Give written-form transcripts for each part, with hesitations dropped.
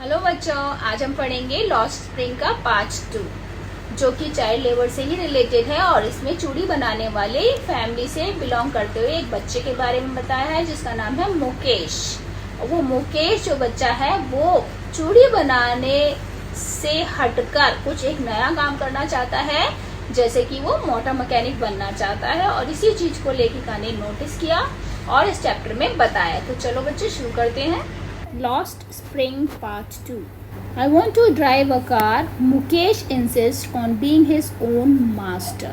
Hello बच्चों, आज हम पढ़ेंगे लॉस्ट स्प्रिंग का पार्ट 2 जो कि चाइल्ड लेबर से ही रिलेटेड है और इसमें चूड़ी बनाने वाले फैमिली से बिलोंग करते हुए एक बच्चे के बारे में बताया है जिसका नाम है मुकेश। वो मुकेश जो बच्चा है वो चूड़ी बनाने से हटकर कुछ एक नया काम करना चाहता है, जैसे कि वो मोटर मैकेनिक बनना चाहता है और इसी चीज को लेखिका ने नोटिस किया और इस चैप्टर में बताया। तो चलो बच्चे शुरू करते हैं। Lost Spring Part 2. I want to drive a car. Mukesh insists on being his own master.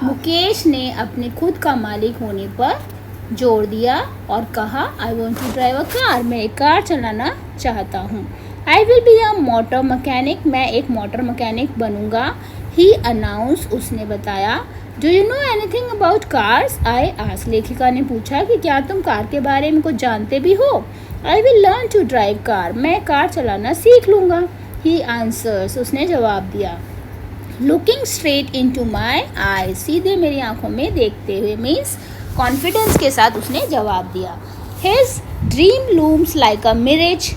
Mukesh ने अपने खुद का मालिक होने पर जोर दिया और कहा I want to drive a car. मैं एक कार चलाना चाहता हूँ। I will be a motor mechanic. मैं एक मोटर मैकेनिक बनूंगा। He announced. उसने बताया। Do you know anything about cars? I asked. लेखिका ने पूछा कि क्या तुम कार के बारे में कुछ जानते भी हो? I will learn to drive car. मैं कार चलाना सीख लूँगा. He answers. उसने जवाब दिया. Looking straight into my eyes. सीधे मेरी आंखों में देखते हुए means confidence के साथ उसने जवाब दिया. His dream looms like a mirage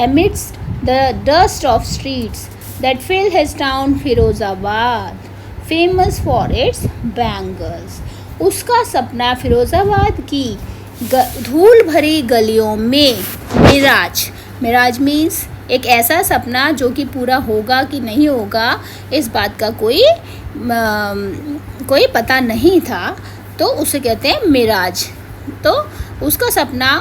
amidst the dust of streets that fill his town Firozabad, famous for its bangles. उसका सपना फिरोजाबाद की धूल भरी गलियों में मिराज मीन्स एक ऐसा सपना जो कि पूरा होगा कि नहीं होगा इस बात का कोई पता नहीं था, तो उसे कहते हैं मिराज। तो उसका सपना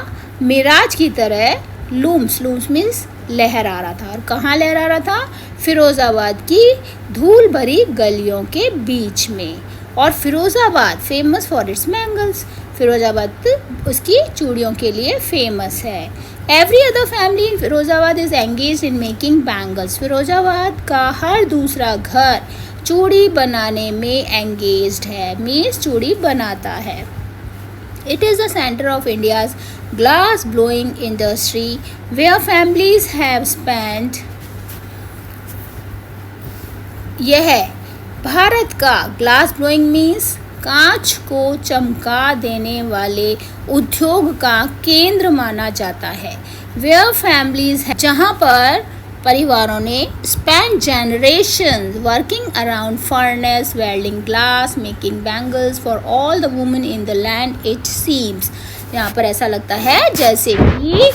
मिराज की तरह लूम्स मीन्स लहरा रहा था। और कहाँ लहरा रहा था? फिरोज़ाबाद की धूल भरी गलियों के बीच में। और Firozabad famous for its bangles, Firozabad उसकी चूड़ियों के लिए फेमस है। Every other family in Firozabad is engage in making bangles. Firozabad का हर दूसरा घर चूड़ी बनाने में एंगेज्ड है, मीन्स चूड़ी बनाता है। It is the centre of India's glass blowing industry where families have spent. यह भारत का ग्लास ब्लोइंग मीन्स कांच को चमका देने वाले उद्योग का केंद्र माना जाता है। वेयर फैमिलीज है जहाँ पर परिवारों ने spend generations working around furnace welding glass making bangles for all the women in the land it seems. यहाँ पर ऐसा लगता है जैसे कि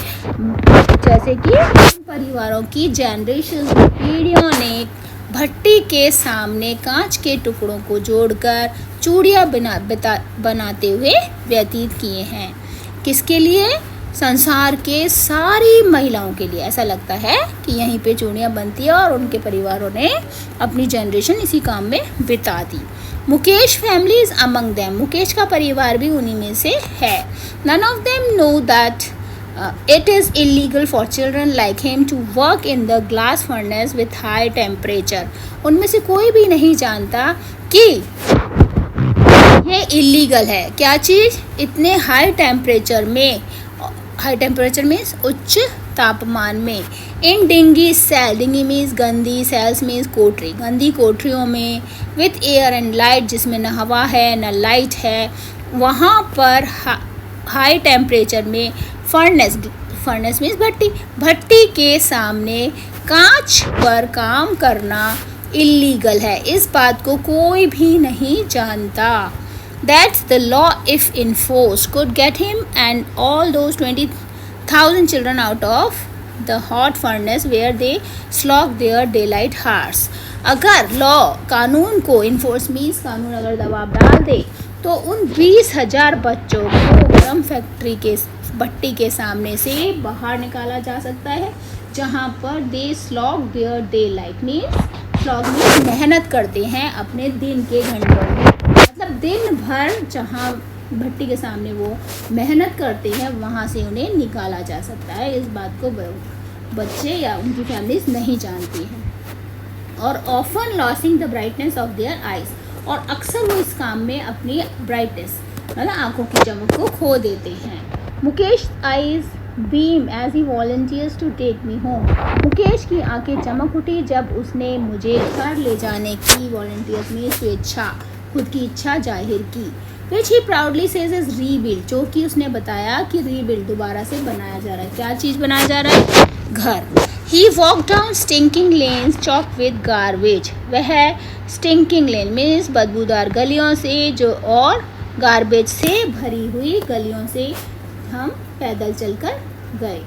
परिवारों की जनरेशंस पीढ़ियों ने भट्टी के सामने कांच के टुकड़ों को जोड़कर चूड़ियाँ बनाते हुए व्यतीत किए हैं। किसके लिए? संसार के सारी महिलाओं के लिए। ऐसा लगता है कि यहीं पे चूड़ियाँ बनती है और उनके परिवारों ने अपनी जनरेशन इसी काम में बिता दी। Mukesh family is among them. Mukesh का परिवार भी उन्हीं में से है। None of them know that it is illegal for children like him to work in the glass furnace with high temperature. उनमें से कोई भी नहीं जानता कि ये इलीगल है। क्या चीज़? इतने हाई टेम्परेचर में उच्च तापमान में। इन डिंगी सेल, डिंगी मीन्स गंदी, सेल्स मीन्स कोठरी, गंदी कोठरियों में। विथ एयर एंड लाइट, जिसमें न हवा है न लाइट है, वहाँ पर हाई टेम्परेचर में फर्नेस मीन्स भट्टी के सामने कांच पर काम करना इलीगल है। इस बात को कोई भी नहीं जानता। That's the law if enforced could get him and all those 20,000 children out of the hot furnace where they slog their daylight hours. अगर लॉ कानून को इन्फोर्स मीन्स कानून अगर दबाव डाल दे तो उन 20,000 बच्चों को गर्म फैक्ट्री के भट्टी के सामने से बाहर निकाला जा सकता है, जहाँ पर they slog their daylight means slog means मेहनत करते हैं अपने दिन के घंटों में। मतलब दिन भर जहाँ भट्टी के सामने वो मेहनत करते हैं वहाँ से उन्हें निकाला जा सकता है। इस बात को बच्चे या उनकी फैमिलीज नहीं जानती हैं। और often losing the brightness of their eyes, और अक्सर वो इस काम में अपनी ब्राइटनेस मतलब आँखों की चमक को खो देते हैं। Mukesh eyes beam as he volunteers to take me home. Mukesh की आंखें चमक उठी जब उसने मुझे घर ले जाने की वॉलंटियर्स में स्वेच्छा खुद की इच्छा जाहिर की। विच ही प्राउडली सेज इज रीबिल्ड, जो कि उसने बताया कि रीबिल्ड दोबारा से बनाया जा रहा है। क्या चीज़ बनाया जा रहा है? घर। He walked down stinking lanes choked with garbage. वह stinking lane मीन्स बदबूदार गलियों से जो और गार्बेज से भरी हुई गलियों से हम पैदल चलकर गए.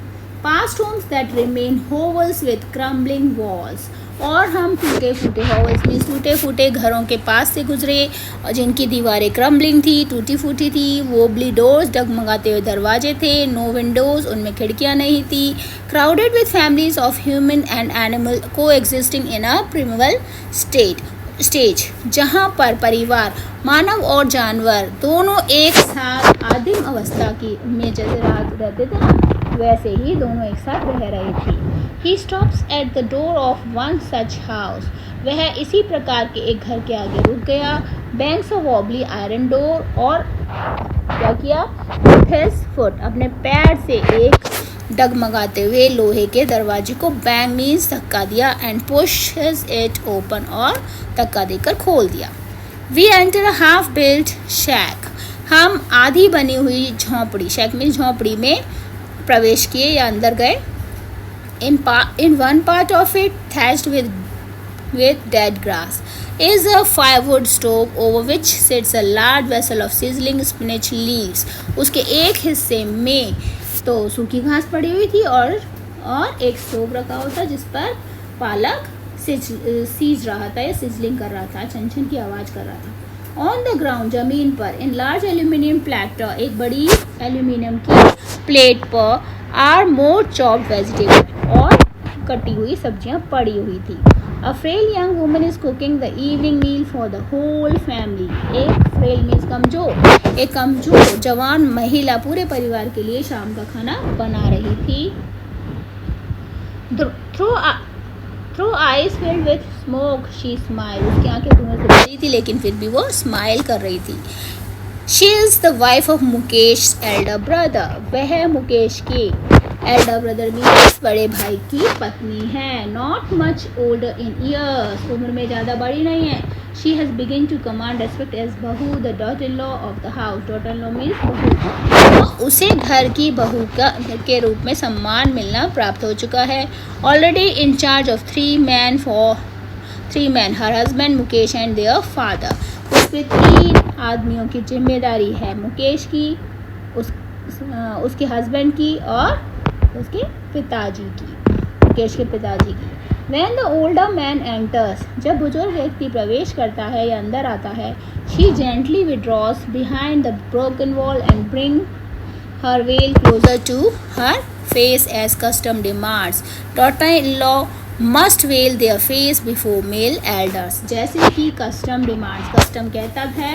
Past homes that remain hovels with crumbling walls. और हम टूटे फूटे hovels मीन्स टूटे फूटे घरों के पास से गुजरे और जिनकी दीवारें क्रम्बलिंग थी, टूटी फूटी थी. वोबली डोर्स डगमगाते हुए दरवाजे थे. नो विंडोज उनमें खिड़कियां नहीं थी. Crowded with families of human and animal coexisting in a primeval stage जहाँ पर परिवार मानव और जानवर दोनों एक साथ आदिम अवस्था की में जैसे रहते थे ना वैसे ही दोनों एक साथ रह रहे थे. He stops at the door of one such house. वह इसी प्रकार के एक घर के आगे रुक गया. Bangs of wobbly iron door और क्या किया? With his foot अपने पैर से एक डगमगाते हुए लोहे के दरवाजे को बैंग मीन्स धक्का दिया एंड pushes it open और धक्का देकर खोल दिया. We enter a half built shack. हम आधी बनी हुई झोंपड़ी shack मीन्स झोंपड़ी में प्रवेश किए या अंदर गए. In one part of it, thatched with dead grass, is a firewood stove over which sits a large vessel of sizzling spinach leaves. उसके एक हिस्से में तो सूखी घास पड़ी हुई थी और एक स्टोव रखा हुआ था जिस पर पालक सीज रहा था या सिजलिंग कर रहा था, छन छन की आवाज़ कर रहा था. ऑन द ग्राउंड जमीन पर इन लार्ज एल्यूमिनियम प्लेटर एक बड़ी एल्यूमिनियम की प्लेट पर आर मोर चॉप्ड वेजिटेबल और कटी हुई सब्जियां पड़ी हुई थी. A frail young woman is cooking the evening meal for the whole family. एक फ्रेल मीन्स एक कमजोर जवान महिला पूरे परिवार के लिए शाम का खाना बना रही थी. Through eyes filled with smoke she smile. उसकी आंखें धुएं से भरी थी लेकिन फिर भी वो स्माइल कर रही थी. She is the wife of Mukesh Elder brother. वह मुकेश के एल्डर ब्रदर मीन्स बड़े भाई की पत्नी है. Not much older in years उम्र में ज़्यादा बड़ी नहीं है. She has begin to command respect as बहू the daughter in law of the house. Daughter in law means बहू. तो उसे घर की बहू के रूप में सम्मान मिलना प्राप्त हो चुका है. Already in charge of three man her husband Mukesh and their father. उस पर 3 आदमियों की जिम्मेदारी है. मुकेश की, उसके हस्बैंड की और उसके पिताजी की, मुकेश के पिताजी की. When the older man enters, जब बुजुर्ग व्यक्ति प्रवेश करता है या अंदर आता है, she gently withdraws behind the broken wall and bring her veil closer to her face as custom demands. Daughter-in-law must veil their face before male elders. जैसे कि custom demands, custom कहता है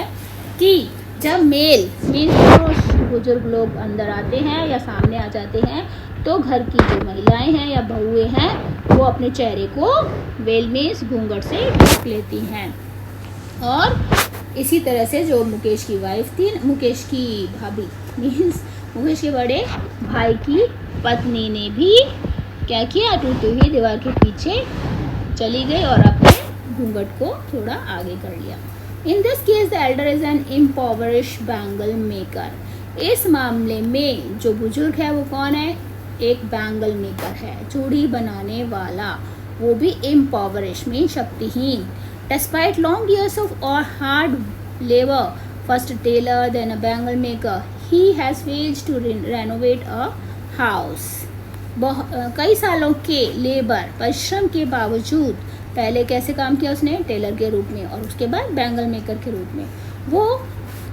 कि जब मेल मीन्स बुजुर्ग लोग अंदर आते हैं या सामने आ जाते हैं तो घर की जो महिलाएं हैं या बहुएं हैं वो अपने चेहरे को वेल मीन्स घूंघट से ढक लेती हैं. और इसी तरह से जो मुकेश की वाइफ थी, मुकेश की भाभी मीन्स मुकेश के बड़े भाई की पत्नी ने भी क्या किया, टूटी हुई दीवार के पीछे चली गई और अपने घूंघट को थोड़ा आगे कर लिया. In this case the elder is an impoverish bangle maker. इस मामले में जो बुजुर्ग है वो कौन है? एक बैंगल मेकर है, चूड़ी बनाने वाला. वो भी इम्पॉवरिश में शक्तिहीन. डिस्पाइट लॉन्ग ईयर्स ऑफ और hard labour, first tailor then a bangle maker, he has failed to renovate a house. कई सालों के लेबर परिश्रम के बावजूद पहले कैसे काम किया उसने? टेलर के रूप में और उसके बाद बैंगल मेकर के रूप में. वो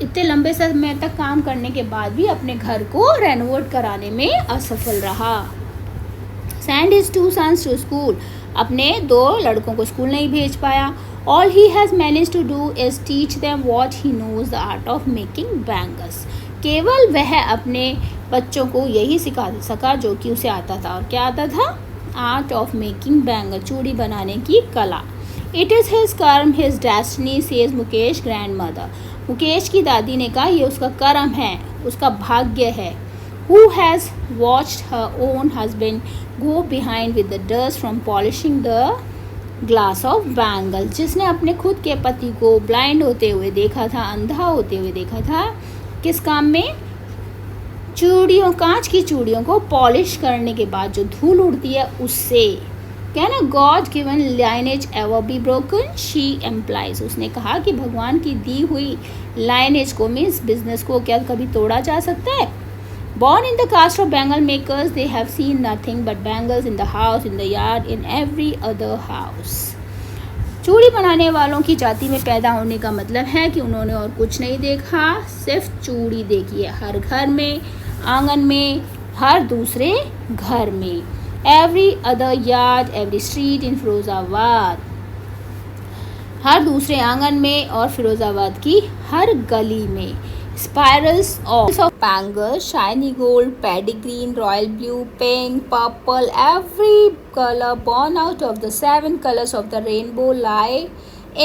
इतने लंबे समय तक काम करने के बाद भी अपने घर को रेनोवेट कराने में असफल रहा. Send his 2 sons to school. अपने 2 लड़कों को स्कूल नहीं भेज पाया. All he has managed to do is teach them what he knows the art of making bangles. केवल वह अपने बच्चों को यही सिखा सका जो कि उसे आता था. और क्या आता था? आर्ट ऑफ मेकिंग बैंगल, चूड़ी बनाने की कला. इट इज़ हिज कर्म his destiny says Mukesh grand mother. Mukesh की दादी ने कहा ये उसका कर्म है, उसका भाग्य है. Who has watched her own husband go behind with the dust from polishing the glass of bangle. जिसने अपने खुद के पति को ब्लाइंड होते हुए देखा था, अंधा होते हुए देखा था. किस काम में? चूड़ियों, कांच की चूड़ियों को पॉलिश करने के बाद जो धूल उड़ती है उससे can a god given lineage ever be broken, she implies. उसने कहा कि भगवान की दी हुई लाइनेज को, मीन्स बिजनेस को, क्या कभी तोड़ा जा सकता है? Born in the caste of bangle makers, they have seen nothing but bangles in the house, in the yard, in every other house. चूड़ी बनाने वालों की जाति में पैदा होने का मतलब है कि उन्होंने और कुछ नहीं देखा, सिर्फ चूड़ी देखी है। हर घर में, आंगन में, हर दूसरे घर में, every other yard, every street in Firozabad, हर दूसरे आंगन में और फिरोजाबाद की हर गली में। Spirals of bangles, shiny gold, paddy green, royal blue, pink, purple, every color born out of the 7 colors of the rainbow lie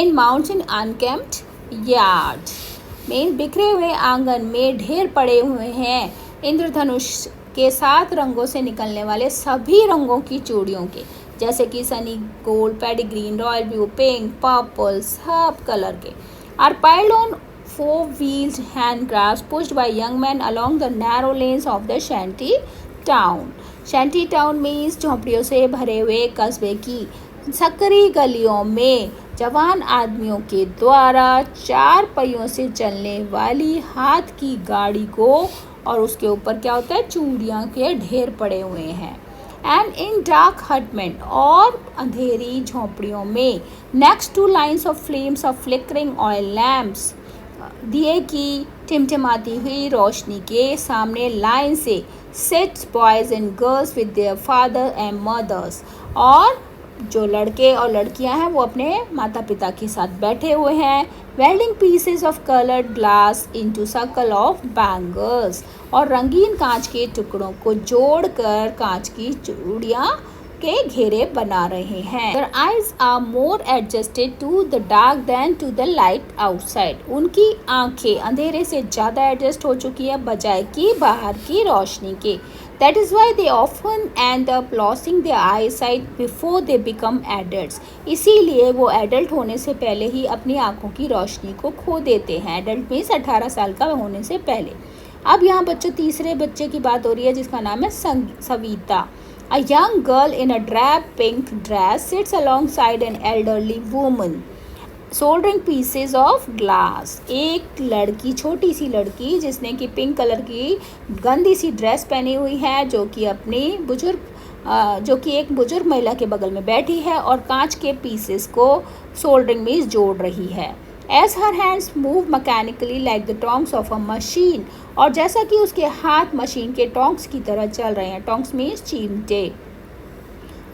in mounts in unkempt yards. में बिखरे हुए आंगन में ढेर पड़े हुए हैं इंद्रधनुष के 7 रंगों से निकलने वाले सभी रंगों की चूड़ियों के, जैसे कि sunny gold, paddy green, royal blue, pink, purple, सब कलर के। Are piled on 4-wheeled handcrafts pushed by young men along the narrow lanes of the shanty town. Shanty town means झोंपड़ियों से भरे हुए कस्बे की सकरी गलियों में जवान आदमियों के द्वारा 4 पहियों से चलने वाली हाथ की गाड़ी को, और उसके ऊपर क्या होता है, चूड़ियाँ के ढेर पड़े हुए हैं। एंड इन डार्क हटमेंट, और अंधेरी झोंपड़ियों में, next to lines of flames of flickering oil lamps, दिए की टिमटिमाती हुई रोशनी के सामने लाइन से sits boys and girls with their father and mothers, और जो लड़के और लड़कियां हैं वो अपने माता पिता के साथ बैठे हुए हैं। Welding pieces of coloured glass into circle of bangles, और रंगीन कांच के टुकड़ों को जोड़कर कांच की चूड़ियाँ के घेरे बना रहे हैं। Their eyes are more adjusted to the dark than to the light outside. उनकी आंखें अंधेरे से ज़्यादा एडजस्ट हो चुकी है बजाय कि बाहर की रोशनी के। That is why they often end up losing their eyesight before they become adults. इसीलिए वो एडल्ट होने से पहले ही अपनी आंखों की रोशनी को खो देते हैं। एडल्ट मीन्स 18 साल का होने से पहले। अब यहाँ बच्चों तीसरे बच्चे की बात हो रही है जिसका नाम है Savita. A young girl in a drab pink dress sits alongside an elderly woman, soldering pieces of glass. एक लड़की, छोटी सी लड़की जिसने कि पिंक कलर की गंदी सी ड्रेस पहनी हुई है, जो कि एक बुजुर्ग महिला के बगल में बैठी है और कांच के पीसेस को सोल्डरिंग में जोड़ रही है। As her hands move mechanically like the tongs of a machine, और जैसा कि उसके हाथ मशीन के टोंग्स की तरह चल रहे हैं। टोंग्स मीन्स चिमटे।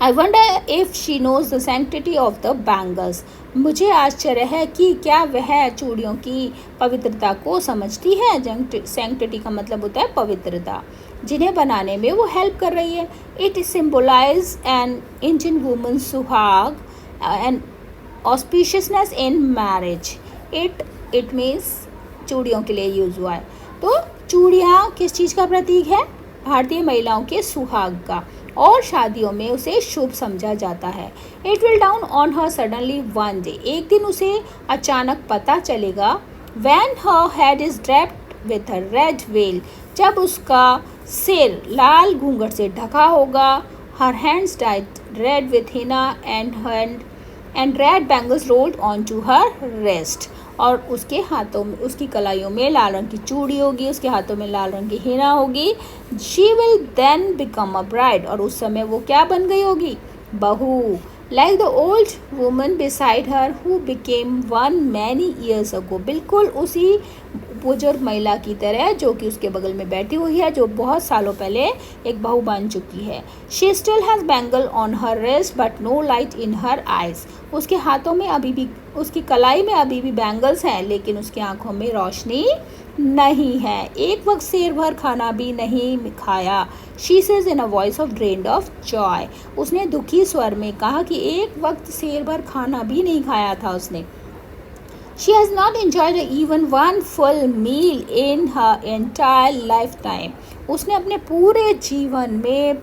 I wonder if she knows the sanctity of the bangles. मुझे आश्चर्य है कि क्या वह चूड़ियों की पवित्रता को समझती है। सैंक्टिटी का मतलब होता है पवित्रता, जिन्हें बनाने में वो हेल्प कर रही है। It symbolizes an Indian woman's सुहाग and auspiciousness in marriage. It means चूड़ियों के लिए यूज हुआ है। तो चूड़ियाँ किस चीज़ का प्रतीक है? भारतीय महिलाओं के सुहाग का, और शादियों में उसे शुभ समझा जाता है। It will dawn on her suddenly one day. एक दिन उसे अचानक पता चलेगा। When her head is draped with a red veil, जब उसका सिर लाल घूंघट से ढका होगा। Her hands dyed red with henna and red bangles rolled onto her wrist. और उसके हाथों में, उसकी कलाइयों में लाल रंग की चूड़ी होगी, उसके हाथों में लाल रंग की हिना होगी। She will then become a bride. और उस समय वो क्या बन गई होगी? बहू। Like the old woman beside her who became one many years ago. बिल्कुल उसी बुजुर्ग महिला की तरह जो कि उसके बगल में बैठी हुई है, जो बहुत सालों पहले एक बहू बन चुकी है। She still has bangle on her wrist but no light in her eyes. उसके हाथों में अभी भी, उसकी कलाई में अभी भी बैंगल्स हैं, लेकिन उसकी आंखों में रोशनी नहीं है। एक वक्त शेर भर खाना भी नहीं खाया। She says in a voice of drained of joy. उसने दुखी स्वर में कहा कि एक वक्त शेर भर खाना भी नहीं खाया था उसने। She has not enjoyed even one full meal in her entire lifetime. उसने अपने पूरे जीवन में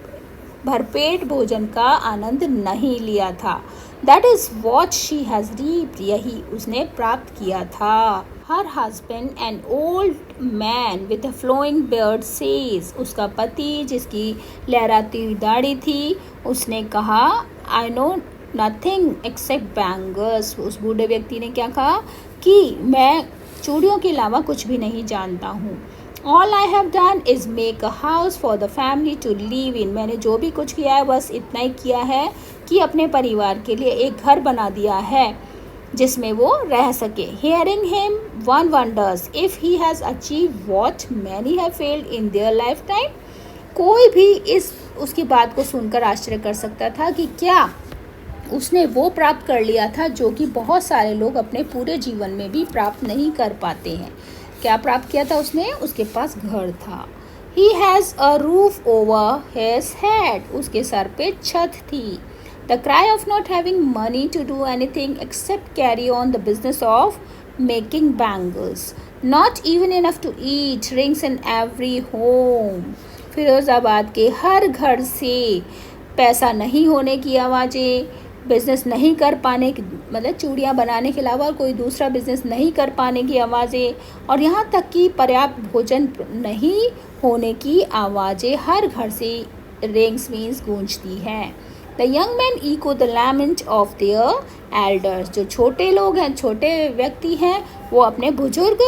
भरपेट भोजन का आनंद नहीं लिया था। That is what she has reaped. यही उसने प्राप्त किया था। Her husband, an old man with a flowing beard, says. उसका पति जिसकी लहराती हुई दाढ़ी थी, उसने कहा, I know nothing accept bangles. उस बूढ़े व्यक्ति ने क्या कहा कि मैं चूड़ियों के अलावा कुछ भी नहीं जानता हूँ। All I have done is make a house for the family to live in. मैंने जो भी कुछ किया है बस इतना ही किया है कि अपने परिवार के लिए एक घर बना दिया है जिसमें वो रह सके। Hearing him, one wonders if he has achieved what many have failed in their lifetime. कोई भी इस उसकी बात को सुनकर आश्चर्य कर सकता था कि क्या उसने वो प्राप्त कर लिया था जो कि बहुत सारे लोग अपने पूरे जीवन में भी प्राप्त नहीं कर पाते हैं। क्या प्राप्त किया था उसने? उसके पास घर था। He has a roof over his head. उसके सर पे छत थी। The cry of not having money to do anything except carry on the business of making bangles. Not even enough to eat, rings in every home. Firozabad के हर घर से पैसा नहीं होने की आवाज़ें, बिज़नेस नहीं कर पाने की, मतलब चूड़ियाँ बनाने के अलावा कोई दूसरा बिज़नेस नहीं कर पाने की आवाज़ें, और यहाँ तक कि पर्याप्त भोजन नहीं होने की आवाज़ें हर घर से रिंग्स मीन्स गूंजती हैं। The young men echo the lament of their elders. जो छोटे लोग हैं, छोटे व्यक्ति हैं, वो अपने बुजुर्ग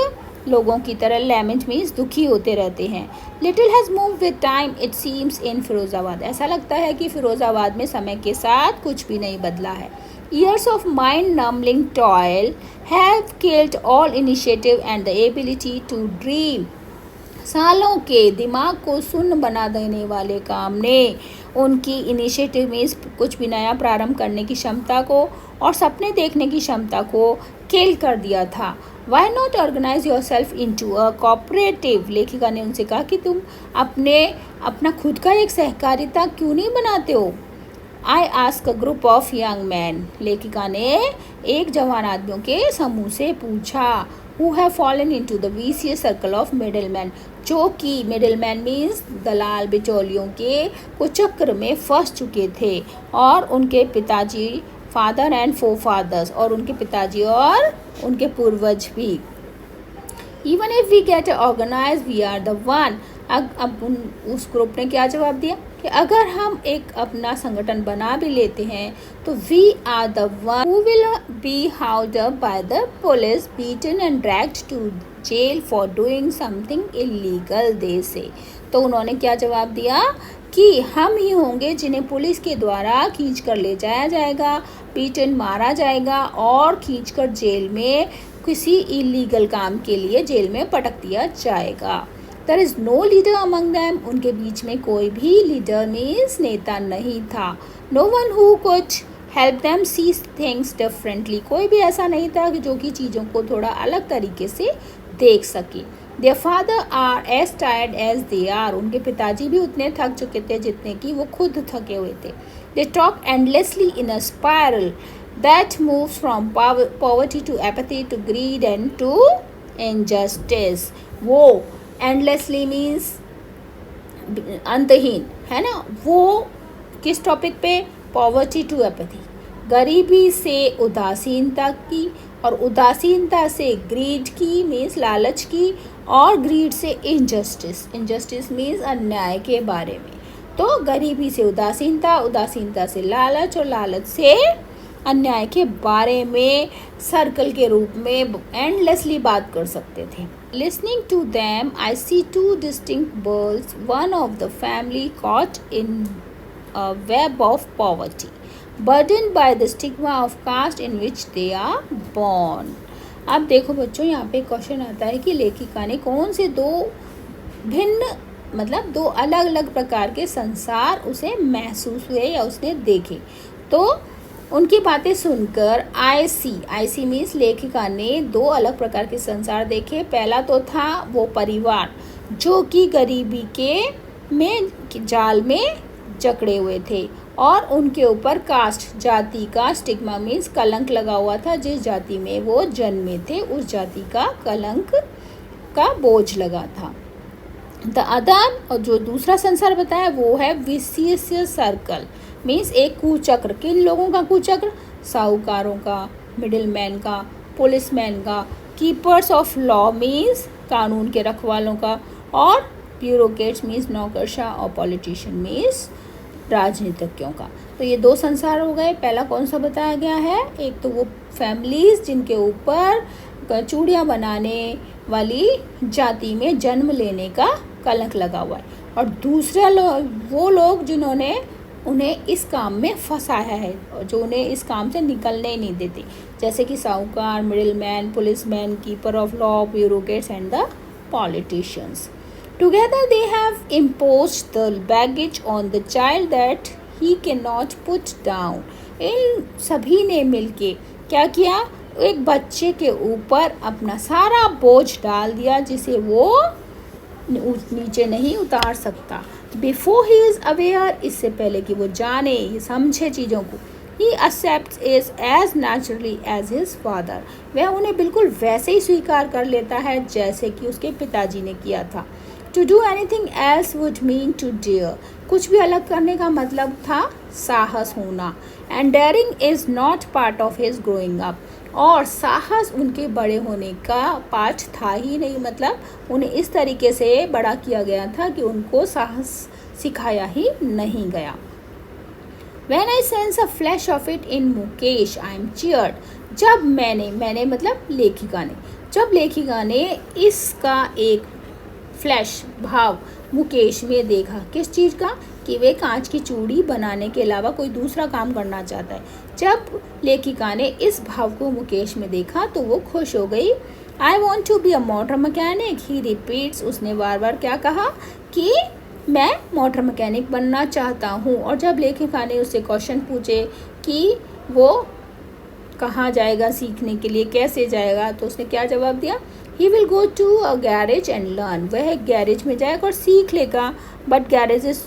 लोगों की तरह lament मीन्स दुखी होते रहते हैं। Little has moved with time it seems in Firozabad. ऐसा लगता है कि फिरोज़ाबाद में समय के साथ कुछ भी नहीं बदला है। Years of mind-numbing toil have killed all initiative and the ability to dream. सालों के दिमाग को सुन्न बना देने वाले काम ने उनकी इनिशिएटिव में कुछ भी नया प्रारंभ करने की क्षमता को और सपने देखने की क्षमता को किल कर दिया था। Why not organise yourself into a cooperative. लेखिका ने उनसे कहा कि तुम अपना खुद का एक सहकारिता क्यों नहीं बनाते हो। I ask a group of young man. लेखिका ने एक जवान आदमियों के समूह से पूछा। who have fallen into the vicious circle of middlemen, जो कि मिडलमैन मीन्स दलाल बिचौलियों के कुचक्र में फंस चुके थे, और उनके पिताजी फादर एंड फोर फादर्स, और उनके पिताजी और उनके पूर्वज भी। Even if we get organise we are the one. अब उस ग्रुप ने क्या जवाब दिया कि अगर हम एक अपना संगठन बना भी लेते हैं तो we are the one who will be housed up by the police, beaten and dragged to jail for doing something illegal, they say. तो उन्होंने क्या जवाब दिया कि हम ही होंगे जिन्हें पुलिस के द्वारा खींच कर ले जाया जाएगा, बीटन मारा जाएगा और खींचकर जेल में किसी इलीगल काम के लिए जेल में पटक दिया जाएगा। There is no leader among them. उनके बीच में कोई भी लीडर मीन्स नेता नहीं था। No one who could help them see things differently. कोई भी ऐसा नहीं था जो कि चीज़ों को थोड़ा अलग तरीके से देख सके। Their father are as tired as they are. उनके पिताजी भी उतने थक चुके थे जितने कि वो खुद थके हुए थे। They talk endlessly in a spiral that moves from poverty to apathy to greed and to injustice. वो एंडलेसली मीन्स अंतहीन, है ना। वो किस टॉपिक पे? पॉवर्टी टू एपैथी, गरीबी से उदासीनता की, और उदासीनता से ग्रीड की मीन्स लालच की, और ग्रीड से इनजस्टिस, इनजस्टिस मीन्स अन्याय के बारे में। तो गरीबी से उदासीनता, उदासीनता से लालच, और लालच से अन्याय के बारे में सर्कल के रूप में एंडलेसली बात कर सकते थे। Listening to them, I see two distinct birds, one of the family caught in a web of poverty, burdened by the stigma of caste in which they are born. अब देखो बच्चों, यहाँ पे क्वेश्चन आता है कि लेखिका ने कौन से दो भिन्न, मतलब दो अलग अलग प्रकार के संसार उसे महसूस हुए या उसने देखे। तो उनकी बातें सुनकर आई सी मीन्स लेखिका ने दो अलग प्रकार के संसार देखे। पहला तो था वो परिवार जो कि गरीबी के में जाल में जकड़े हुए थे, और उनके ऊपर कास्ट, जाति का स्टिग्मा मीन्स कलंक लगा हुआ था। जिस जाति में वो जन्मे थे उस जाति का कलंक का बोझ लगा था। द अदर, और जो दूसरा संसार बताया वो है विशियस सर्कल मीन्स एक कुचक्र। किन लोगों का कुचक्र? साहूकारों का, मिडिलमैन का, पुलिसमैन का, कीपर्स ऑफ लॉ मीन्स कानून के रखवालों का, और ब्यूरोक्रेट्स मीन्स नौकरशाह, और पॉलिटिशियन मीन्स राजनीतिज्ञों का। तो ये दो संसार हो गए। पहला कौन सा बताया गया है, एक तो वो फैमिलीज जिनके ऊपर चूड़ियाँ बनाने वाली जाति में जन्म लेने का कलंक लगा हुआ है, और दूसरा वो लोग जिन्होंने उन्हें इस काम में फंसाया है और जो उन्हें इस काम से निकलने ही नहीं देते, जैसे कि साहूकार, middleman, policeman, keeper of law, bureaucrats and the politicians. Together they have imposed the baggage on the child that he cannot put down. इन सभी ने मिलके क्या किया, एक बच्चे के ऊपर अपना सारा बोझ डाल दिया जिसे वो नीचे नहीं उतार सकता। Before he is aware, इससे पहले कि वो जाने, समझे चीज़ों को, he accepts is as naturally as his father. वह उन्हें बिल्कुल वैसे ही स्वीकार कर लेता है जैसे कि उसके पिताजी ने किया था। To do anything else would mean to dare. कुछ भी अलग करने का मतलब था साहस होना। And daring is not part of his growing up. और साहस उनके बड़े होने का पाठ था ही नहीं, मतलब उन्हें इस तरीके से बड़ा किया गया था कि उनको साहस सिखाया ही नहीं गया। When I sense a flash of it in Mukesh, I am cheered. जब मैंने मतलब लेखिका ने, जब लेखिका ने इसका एक फ्लैश भाव मुकेश में देखा, किस चीज़ का, कि वे कांच की चूड़ी बनाने के अलावा कोई दूसरा काम करना चाहता है। जब लेखिका ने इस भाव को मुकेश में देखा तो वो खुश हो गई। I want to be a motor mechanic, he repeats. उसने बार बार क्या कहा कि मैं मोटर मैकेनिक बनना चाहता हूँ। और जब लेखिका ने उससे क्वेश्चन पूछे कि वो कहाँ जाएगा सीखने के लिए, कैसे जाएगा, तो उसने क्या जवाब दिया, He will go to a garage and learn. वह गैरेज में जाएगा और सीख लेगा। But garage is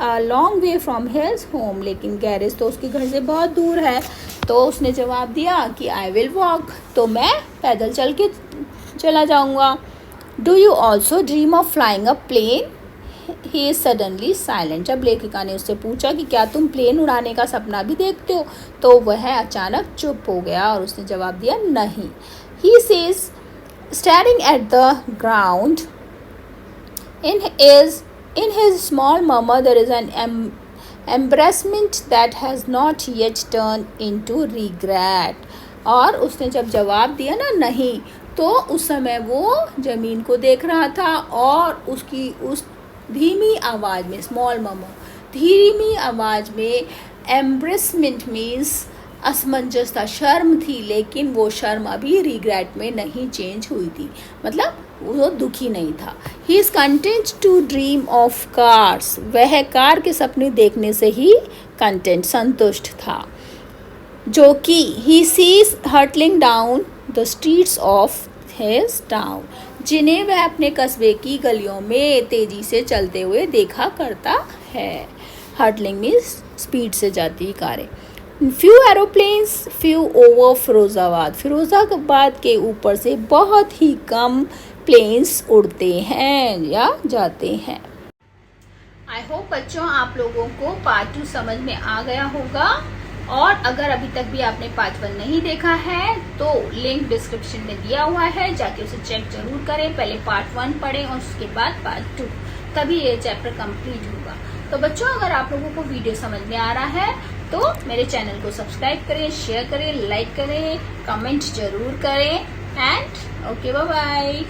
a long way from his home. लेकिन गैरेज तो उसके घर से बहुत दूर है। तो उसने जवाब दिया कि I will walk. तो मैं पैदल चल के चला जाऊँगा। Do you also dream of flying a plane? He is suddenly silent. जब लेखिका ने उससे पूछा कि क्या तुम प्लेन उड़ाने का सपना भी देखते हो, तो वह अचानक चुप हो गया और उसने जवाब दिया नहीं। He says, staring at the ground, in his small murmur there is an embarrassment that has not yet turned into regret. और उसने जब जवाब दिया ना नहीं, तो उस समय वो ज़मीन को देख रहा था और उसकी उस धीमी आवाज़ में, स्मॉल मर्मर, धीमी आवाज़ में, एम्ब्रेसमेंट मीन्स असमंजस था, शर्म थी, लेकिन वो शर्म अभी रिग्रेट में नहीं चेंज हुई थी, मतलब वो दुखी नहीं था। He is content to dream of cars, वह कार के सपने देखने से ही कंटेंट, संतुष्ट था, जो कि he sees hurtling down the streets of his town, जिन्हें वह अपने कस्बे की गलियों में तेज़ी से चलते हुए देखा करता है। हर्टलिंग मीन्स स्पीड से जाती कारें। Few aeroplanes few over Firozabad, Firozabad के ऊपर से बहुत ही कम प्लेन्स उड़ते हैं या जाते हैं। आई होप बच्चों आप लोगों को पार्ट 2 समझ में आ गया होगा, और अगर अभी तक भी आपने पार्ट 1 नहीं देखा है तो लिंक डिस्क्रिप्शन में दिया हुआ है, जाके उसे चेक जरूर करें। पहले पार्ट 1 पढ़ें और उसके बाद पार्ट 2, तभी ये चैप्टर कंप्लीट होगा। तो बच्चों अगर आप लोगों को वीडियो समझ में आ रहा है तो मेरे चैनल को सब्सक्राइब करें, शेयर करें, लाइक करें, कमेंट जरूर करें, एंड ओके, बाय बाय।